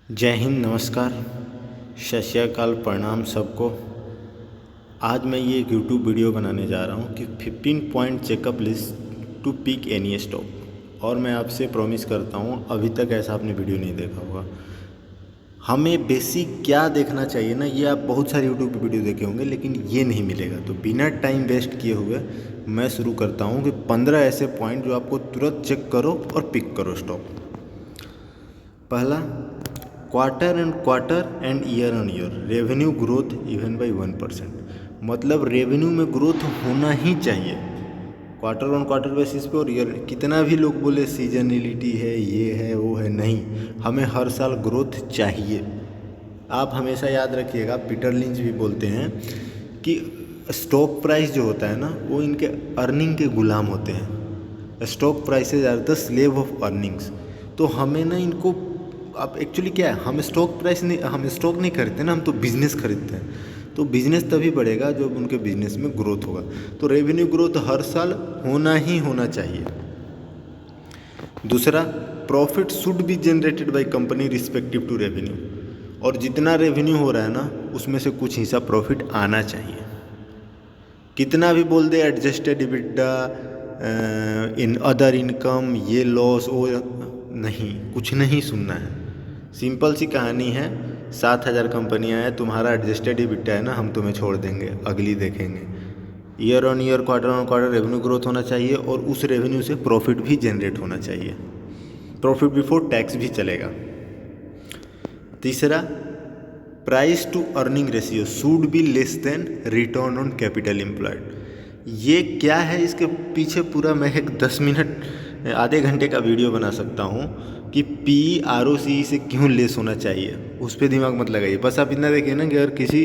जय हिंद, नमस्कार, सत श्री अकाल, प्रणाम सबको। आज मैं ये एक यूट्यूब वीडियो बनाने जा रहा हूँ कि 15 point checkup list to pick any stock. और मैं आपसे प्रॉमिस करता हूँ अभी तक ऐसा आपने वीडियो नहीं देखा होगा। हमें बेसिक क्या देखना चाहिए ना, ये आप बहुत सारे यूट्यूब पे वीडियो देखे होंगे लेकिन ये नहीं मिलेगा। तो बिना टाइम वेस्ट किए हुए मैं शुरू करता हूँ कि 15 ऐसे पॉइंट जो आपको तुरंत चेक करो और पिक करो स्टॉक। पहला, quarter and year on year revenue growth even by 1%। मतलब रेवेन्यू में ग्रोथ होना ही चाहिए क्वार्टर ऑन क्वार्टर बेसिस पे। और ईयर, कितना भी लोग बोले सीजनलिटी है, ये है, वो है, नहीं, हमें हर साल ग्रोथ चाहिए। आप हमेशा याद रखिएगा, पीटर लिंच भी बोलते हैं कि स्टॉक प्राइस जो होता है ना, वो इनके अर्निंग के गुलाम होते हैं। Stock prices are the slave of earnings. तो हमें ना इनको, अब एक्चुअली क्या है, हम स्टॉक नहीं खरीदते ना, हम तो बिज़नेस खरीदते हैं। तो बिज़नेस तभी बढ़ेगा जब उनके बिज़नेस में ग्रोथ होगा। तो रेवेन्यू ग्रोथ हर साल होना चाहिए। दूसरा, profit should be generated by company respective to revenue. और जितना रेवेन्यू हो रहा है ना, उसमें से कुछ हिस्सा प्रॉफिट आना चाहिए। कितना भी बोल दे adjusted EBITDA, in other income, ये लॉस, वो नहीं, कुछ नहीं सुनना है। सिंपल सी कहानी है, 7,000 कंपनियाँ हैं, तुम्हारा एडजस्टेड EBITDA है ना, हम तुम्हें छोड़ देंगे, अगली देखेंगे। Year on year, quarter on quarter revenue growth होना चाहिए और उस रेवेन्यू से प्रॉफिट भी जनरेट होना चाहिए। प्रॉफिट बिफोर टैक्स भी चलेगा। तीसरा, price to earning ratio should be less than return on capital employed. ये क्या है, इसके पीछे पूरा मैं एक 10 मिनट आधे घंटे का वीडियो बना सकता हूँ कि PE ROCE से क्यों लेस होना चाहिए। उस पर दिमाग मत लगाइए, बस आप इतना देखिए ना कि अगर किसी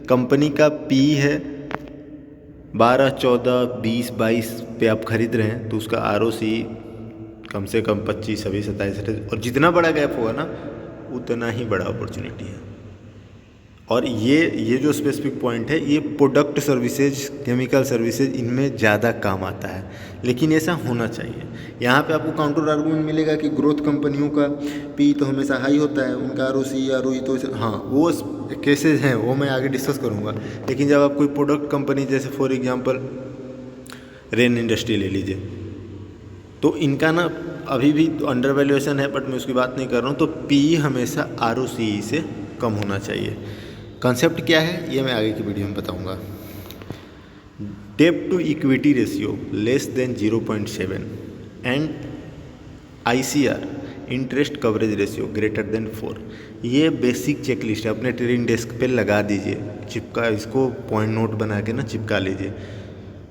कंपनी का PE है 12, 14, 20, 22 पे आप खरीद रहे हैं, तो उसका ROCE कम से कम 25, 26, 27, 28, और जितना बड़ा गैप होगा ना, उतना ही बड़ा अपॉर्चुनिटी है। और ये जो स्पेसिफिक पॉइंट है, ये प्रोडक्ट सर्विसेज, केमिकल सर्विसेज, इनमें ज़्यादा काम आता है, लेकिन ऐसा होना चाहिए। यहाँ पे आपको काउंटर आर्गूमेंट मिलेगा कि ग्रोथ कंपनियों का PE तो हमेशा हाई होता है, उनका ROCE ROE तो हाँ, वो केसेज हैं, वो मैं आगे डिस्कस करूँगा। लेकिन जब आप कोई प्रोडक्ट कंपनी, जैसे फॉर एग्जांपल रेन इंडस्ट्री ले लीजिए, तो इनका ना अभी भी अंडर वैल्यूएशन है, बट मैं उसकी बात नहीं कर रहा हूँ। तो PE हमेशा ROCE से कम होना चाहिए। कॉन्सेप्ट क्या है, ये मैं आगे की वीडियो में बताऊंगा। डेब्ट to equity ratio less than 0.7 and ICR interest coverage ratio greater than 4। ये बेसिक चेकलिस्ट है, अपने ट्रेडिंग डेस्क पे लगा दीजिए, चिपका, इसको पॉइंट नोट बना के ना चिपका लीजिए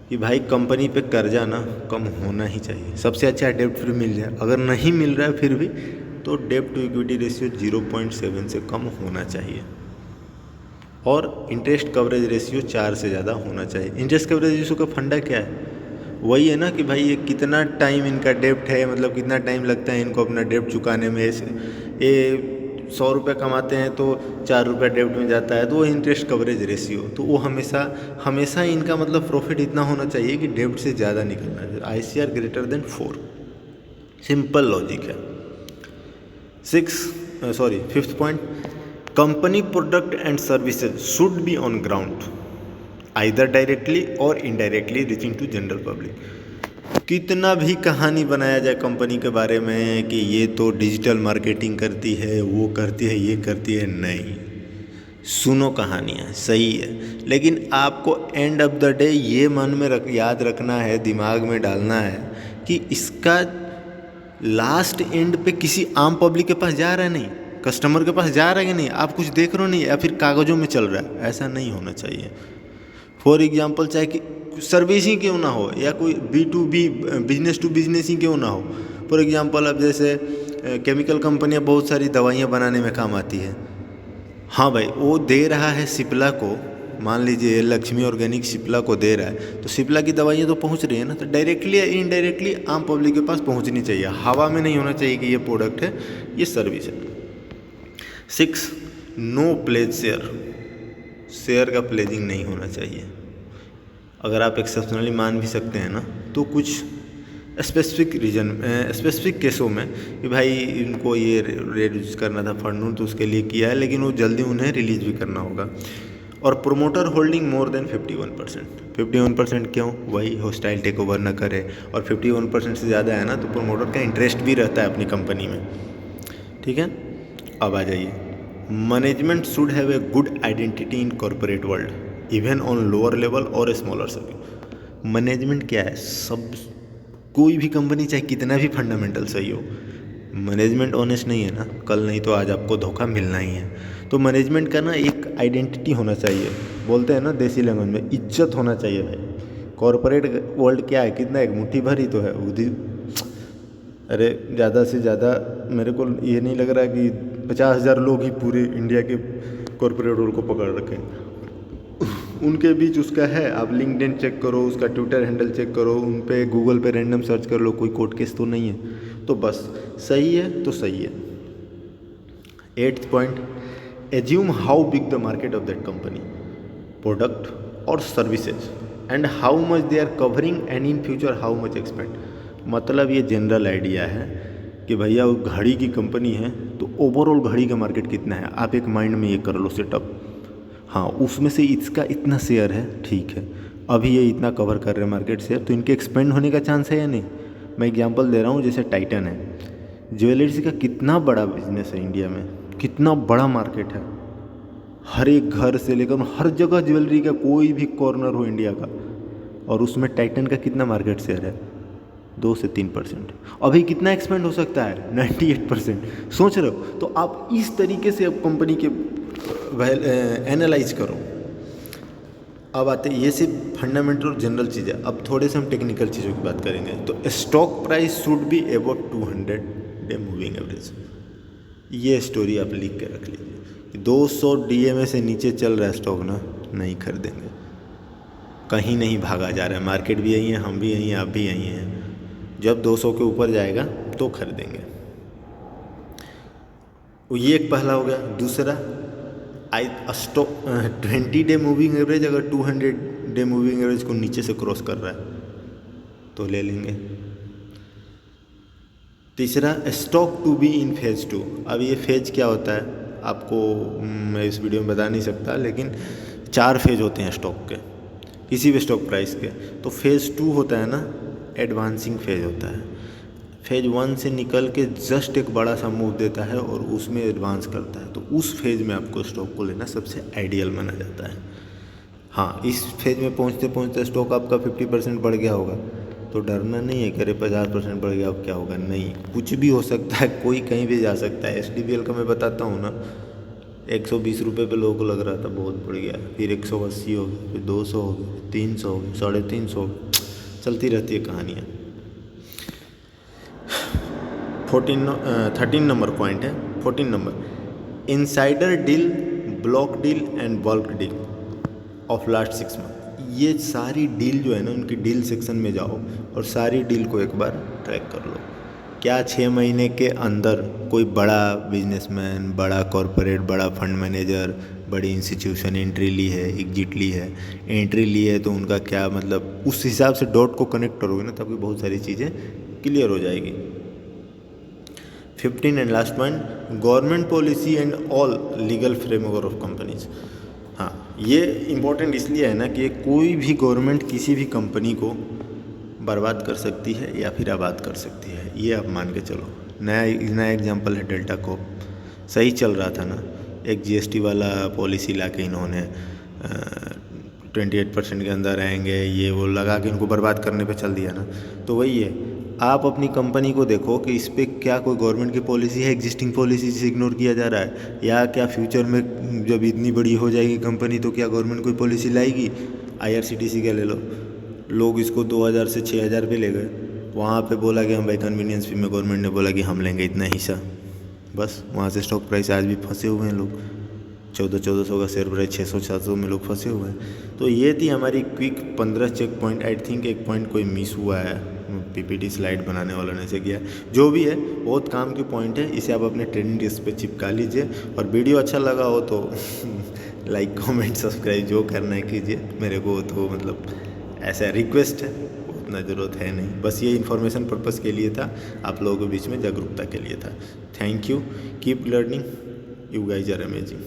कि भाई कंपनी पे कर्जा ना कम होना ही चाहिए। सबसे अच्छा डेब्ट फ्री मिल जाए, अगर नहीं मिल रहा है फिर भी, तो डेब्ट टू इक्विटी रेशियो 0.7 से कम होना चाहिए। और इंटरेस्ट कवरेज रेशियो 4 से ज़्यादा होना चाहिए। इंटरेस्ट कवरेज रेशियो का फंडा क्या है, वही है ना कि भाई ये कितना टाइम इनका डेब्ट है, मतलब कितना टाइम लगता है इनको अपना डेब्ट चुकाने में। ये 100 रुपये कमाते हैं तो 4 रुपये डेब्ट में जाता है, तो वो इंटरेस्ट कवरेज रेशियो, तो वो हमेशा इनका मतलब प्रॉफिट इतना होना चाहिए कि डेब्ट से ज़्यादा निकलना चाहिए। ICR greater than 4, simple logic है। Fifth point, company product and services should be on ground either directly और indirectly reaching to general public. कितना भी कहानी बनाया जाए कंपनी के बारे में कि ये तो डिजिटल मार्केटिंग करती है, वो करती है, ये करती है, नहीं, सुनो कहानियाँ सही है, लेकिन आपको एंड ऑफ द डे ये मन में याद रखना है, दिमाग में डालना है कि इसका लास्ट एंड पे किसी आम पब्लिक के पास जा रहा है, नहीं, कस्टमर के पास जा रहा है कि नहीं, आप कुछ देख रहे हो नहीं, या फिर कागज़ों में चल रहा है, ऐसा नहीं होना चाहिए। फॉर एग्जांपल, चाहे कि सर्विस ही क्यों ना हो, या कोई B2B, बिजनेस टू बिजनेस ही क्यों ना हो। फॉर एग्जांपल, अब जैसे केमिकल कंपनियां बहुत सारी दवाइयां बनाने में काम आती है। हाँ भाई, वो दे रहा है सिप्ला को, मान लीजिए लक्ष्मी ऑर्गेनिक सिप्ला को दे रहा है, तो सिप्ला की दवाइयाँ तो पहुंच रही है ना, तो डायरेक्टली या इनडायरेक्टली आम पब्लिक के पास पहुंचनी चाहिए। हवा में नहीं होना चाहिए कि ये प्रोडक्ट है, ये सर्विस है। 6, नो प्लेज शेयर का प्लेजिंग नहीं होना चाहिए। अगर आप एक्सेप्शनली मान भी सकते हैं ना, तो कुछ स्पेसिफिक रीजन स्पेसिफिक केसों में कि भाई इनको ये रिड्यूस करना था फंड तो उसके लिए किया है, लेकिन वो जल्दी उन्हें रिलीज भी करना होगा। और प्रोमोटर होल्डिंग मोर देन 51%। 51% क्यों? वही हॉस्टाइल टेक ओवर ना करे, और 51% से ज़्यादा है ना तो प्रोमोटर का इंटरेस्ट भी रहता है अपनी कंपनी में। ठीक है, अब आ जाइए। Management should have a good identity in corporate world even on lower level और स्मॉलर सर्किल। मैनेजमेंट क्या है? सब कोई भी कंपनी चाहे कितना भी फंडामेंटल सही हो, मैनेजमेंट ऑनेस्ट नहीं है ना, कल नहीं तो आज आपको धोखा मिलना ही है। तो मैनेजमेंट का ना एक आइडेंटिटी होना चाहिए, बोलते हैं ना देसी लैंग्वेज में, इज्जत होना चाहिए भाई। कॉरपोरेट वर्ल्ड क्या है, कितना, एक मुट्ठी भर ही तो है उधर। अरे ज़्यादा से ज़्यादा मेरे को ये नहीं लग रहा कि 50,000 लोग ही पूरे इंडिया के कॉरपोरेट वर्ल्ड को पकड़ रखे हैं। उनके बीच उसका है, आप लिंक्डइन चेक करो, उसका ट्विटर हैंडल चेक करो, उन पे गूगल पे रैंडम सर्च कर लो, कोई कोर्ट केस तो नहीं है। तो बस सही है तो सही है। 8th point, assume how big the market of that company, product और services and how much they are covering and in future how much expand. मतलब ये जनरल आइडिया है कि भैया वो घड़ी की कंपनी है तो ओवरऑल घड़ी का मार्केट कितना है, आप एक माइंड में ये कर लो सेटअप। हाँ, उसमें से इसका इतना शेयर है, ठीक है, अभी ये इतना कवर कर रहे हैं मार्केट शेयर, तो इनके एक्सपेंड होने का चांस है या नहीं। मैं एग्जांपल दे रहा हूँ, जैसे टाइटन है, ज्वेलरीज का कितना बड़ा बिजनेस है इंडिया में, कितना बड़ा मार्केट है, हर एक घर से लेकर हर जगह ज्वेलरी का कोई भी कॉर्नर हो इंडिया का, और उसमें टाइटन का कितना मार्केट शेयर है? 2 से 3%। अभी कितना एक्सपेंड हो सकता है? 98%। सोच रहे हो? तो आप इस तरीके से अब कंपनी के एनालाइज करो। अब आते हैं, ये सिर्फ फंडामेंटल और जनरल चीज़ है। अब थोड़े से हम टेक्निकल चीज़ों की बात करेंगे। तो stock price should be about 200 day moving average. ये स्टोरी आप लिख के रख लीजिए। 200 DMA से नीचे चल रहा है स्टॉक ना, नहीं खरीदेंगे। कहीं नहीं भागा जा रहा है, मार्केट भी यही है, हम भी यही हैं, आप भी यही हैं। जब 200 के ऊपर जाएगा तो खरीदेंगे। ये एक पहला हो गया। दूसरा, स्टॉक 20 डे मूविंग एवरेज अगर 200 डे मूविंग एवरेज को नीचे से क्रॉस कर रहा है तो ले लेंगे। तीसरा, stock to be in phase 2। अब ये फेज क्या होता है आपको मैं इस वीडियो में बता नहीं सकता, लेकिन 4 फेज होते हैं स्टॉक के, किसी भी स्टॉक प्राइस के। तो फेज़ 2 होता है ना, एडवांसिंग फेज होता है। फेज 1 से निकल के जस्ट एक बड़ा सा मूव देता है और उसमें एडवांस करता है, तो उस फेज में आपको स्टॉक को लेना सबसे आइडियल माना जाता है। हाँ, इस फेज में पहुँचते पहुँचते स्टॉक आपका 50% बढ़ गया होगा तो डरना नहीं है कि अरे 50% बढ़ गया अब क्या होगा, नहीं, कुछ भी हो सकता है, कोई कहीं भी जा सकता है। SDBL का मैं बताता हूँ ना, 120 रुपये पे लोगों को लग रहा था बहुत बढ़ गया, फिर 180 हो गया, फिर 200 हो गया, 300 हो गया, 350 हो गया, चलती रहती है कहानियाँ। 13 नंबर पॉइंट है। 14 number, insider deal, block deal and bulk deal of last 6 month. ये सारी डील जो है ना, उनकी डील सेक्शन में जाओ और सारी डील को एक बार ट्रैक कर लो। क्या 6 महीने के अंदर कोई बड़ा बिजनेसमैन, बड़ा कॉरपोरेट, बड़ा फंड मैनेजर, बड़ी इंस्टीट्यूशन एंट्री ली है, एग्जिट ली है, एंट्री ली है तो उनका क्या मतलब, उस हिसाब से डॉट को कनेक्ट करोगे ना तब बहुत सारी चीज़ें क्लियर हो जाएगी। 15 and last point, government policy and all legal framework of companies. हाँ, ये इम्पोर्टेंट इसलिए है ना कि कोई भी गवर्नमेंट किसी भी कंपनी को बर्बाद कर सकती है या फिर आबाद कर सकती है, ये आप मान के चलो। नया एग्जांपल है डेल्टा को, सही चल रहा था ना, एक GST वाला पॉलिसी ला के इन्होंने 28% के अंदर आएंगे, ये वो लगा के इनको बर्बाद करने पे चल दिया ना। तो वही है, आप अपनी कंपनी को देखो कि इस पर क्या कोई गवर्नमेंट की पॉलिसी है, एग्जिस्टिंग पॉलिसी से इग्नोर किया जा रहा है, या क्या फ्यूचर में जब इतनी बड़ी हो जाएगी कंपनी तो क्या गवर्नमेंट कोई पॉलिसी लाएगी। IRCTC का ले लो, लोग इसको 2000 से 6000 पे ले गए, वहाँ पे बोला कि हम भाई कन्वीनियंस फी में गवर्नमेंट ने बोला कि हम लेंगे इतना हिस्सा, बस वहाँ से स्टॉक प्राइस आज भी फंसे हुए हैं लोग। 1400 का शेयर प्राइस 600-700 में लोग फंसे हुए हैं। तो ये थी हमारी quick 15 check point. I think एक पॉइंट कोई मिस हुआ है, PPT स्लाइड बनाने वालों ने से किया, जो भी है बहुत काम की पॉइंट है, इसे आप अपने ट्रेनिंग डेस्क पे चिपका लीजिए। और वीडियो अच्छा लगा हो तो लाइक कमेंट सब्सक्राइब जो करना है कीजिए, मेरे को तो मतलब ऐसा रिक्वेस्ट है, उतना ज़रूरत है नहीं, बस ये इन्फॉर्मेशन पर्पज़ के लिए था, आप लोगों के बीच में जागरूकता के लिए था। Thank you, keep learning, you guys are amazing.